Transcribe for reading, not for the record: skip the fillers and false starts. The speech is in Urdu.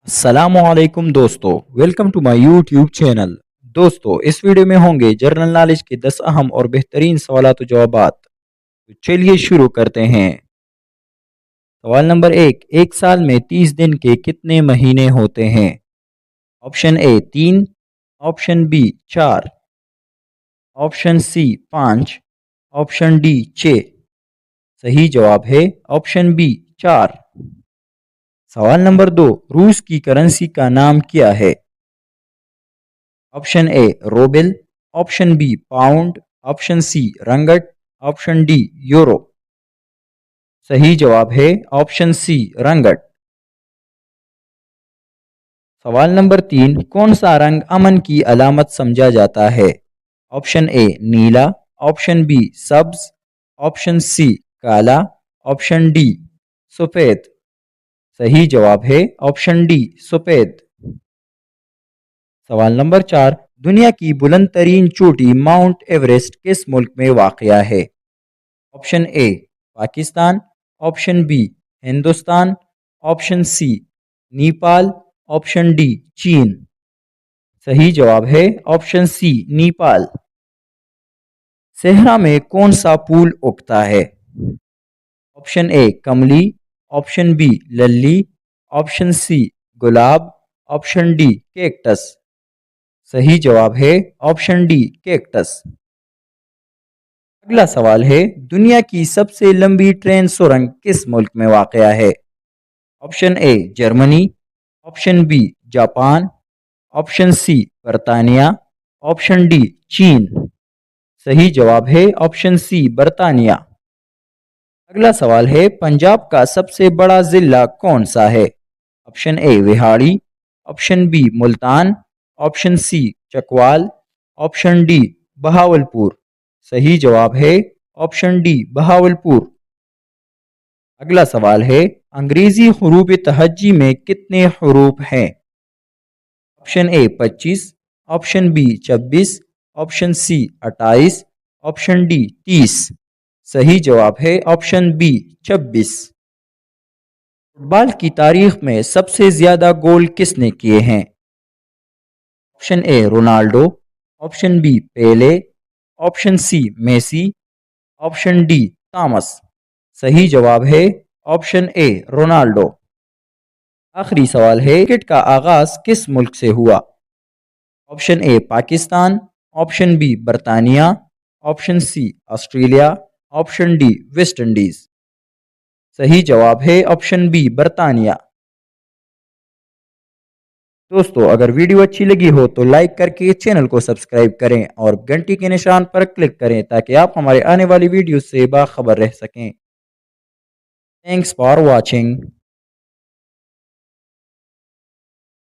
السلام علیکم دوستو، welcome to my YouTube channel. دوستو اس ویڈیو میں ہوں گے جنرل نالج کے 10 اہم اور بہترین سوالات و جوابات۔ تو چلیے شروع کرتے ہیں۔ سوال نمبر 1، ایک سال میں 30 دن کے کتنے مہینے ہوتے ہیں؟ Option A 3، option B 4، option C 5، option D 6۔ صحیح جواب ہے آپشن بی 4۔ سوال نمبر 2، روس کی کرنسی کا نام کیا ہے؟ Option A rouble, option B pound, option C ringgit, option D euro. صحیح جواب ہے آپشن سی رنگٹ۔ سوال نمبر 3، کون سا رنگ امن کی علامت سمجھا جاتا ہے؟ آپشن اے نیلا، آپشن بی سبز، آپشن سی کالا، آپشن ڈی سفید۔ صحیح جواب ہے آپشن ڈی سفید۔ سوال نمبر 4، دنیا کی بلند ترین چوٹی ماؤنٹ ایوریسٹ کس ملک میں واقع ہے؟ Option A Pakistan, option B Hindustan, option C Nepal, option D چین۔ صحیح جواب ہے آپشن سی نیپال۔ صحرا میں کون سا پھول اگتا ہے؟ آپشن اے کملی، آپشن بی للی، آپشن سی گلاب، آپشن ڈی کیکٹس۔ صحیح جواب ہے آپشن ڈی کیکٹس۔ اگلا سوال ہے، دنیا کی سب سے لمبی ٹرین سرنگ کس ملک میں واقع ہے؟ Option A Germany, option B Japan, option C برطانیہ، آپشن ڈی چین۔ صحیح جواب ہے آپشن سی برطانیہ۔ اگلا سوال ہے، پنجاب کا سب سے بڑا ضلع کون سا ہے؟ Option A Vehari, option B Multan, option C Chakwal, option D Bahawalpur. صحیح جواب ہے آپشن ڈی بہاولپور۔ اگلا سوال ہے، انگریزی حروف تہجی میں کتنے حروف ہیں؟ Option A 25، option B 26، option C 28، option D 30۔ صحیح جواب ہے آپشن بی 26۔ فٹ بال کی تاریخ میں سب سے زیادہ گول کس نے کیے ہیں؟ Option A Ronaldo, option B Pele, option C Messi, option D Thomas. صحیح جواب ہے آپشن اے رونالڈو۔ آخری سوال ہے، کرکٹ کا آغاز کس ملک سے ہوا؟ Option A Pakistan, option B برطانیہ، option C Australia, option D West Indies. صحیح جواب ہے آپشن بی برطانیہ۔ دوستو اگر ویڈیو اچھی لگی ہو تو لائک کر کے چینل کو سبسکرائب کریں اور گھنٹی کے نشان پر کلک کریں تاکہ آپ ہمارے آنے والی ویڈیو سے باخبر رہ سکیں۔ Thanks for watching.